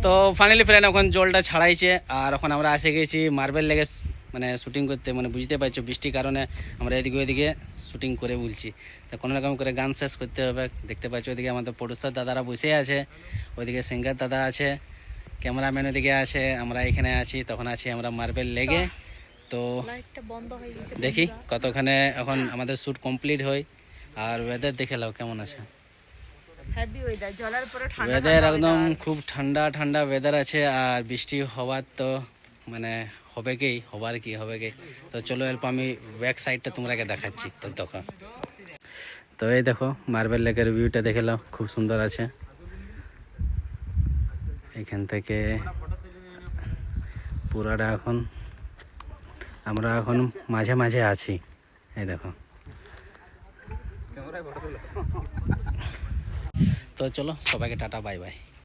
তো finally friend এখন জলটা ছাড়াইছে আর এখন আমরা এসে গেছি মার্বেল লেগে মানে শুটিং করতে, মানে বুঝতে পারছো বৃষ্টির কারণে আমরা এদিকে ওইদিকে শুটিং করে বলছি। তো কোনো রকম করে গান শেষ করতে হবে। দেখতে পাচ্ছ ওইদিকে আমাদের প্রডিউসার দাদারা বসে আছে, ওইদিকে সিঙ্গার দাদা আছে, ক্যামেরাম্যান ওইদিকে আছে, আমরা এখানে আছি, তখন আছি আমরা মার্বেল লেগে। তো দেখি কতখানে এখন আমাদের শ্যুট কমপ্লিট হয়। আর ওয়েদার দেখে নাও কেমন আছে, ওয়েদার একদম খুব ঠান্ডা ঠান্ডা ওয়েদার আছে। আর বৃষ্টি হওয়ার তো মানে হবে কি হবার কি হবে কি। তো চলো অল্প আমি ব্যাক সাইডটা তোমরাকে দেখাচ্ছি। তো দেখো, তো এই দেখো মার্বেল লেকের ভিউটা দেখে নাও, খুব সুন্দর আছে। এখান থেকে পুরাটা এখন আমরা এখন মাঝে মাঝে আছি। এই দেখো, তো চলো সবাইকে টাটা বাই বাই।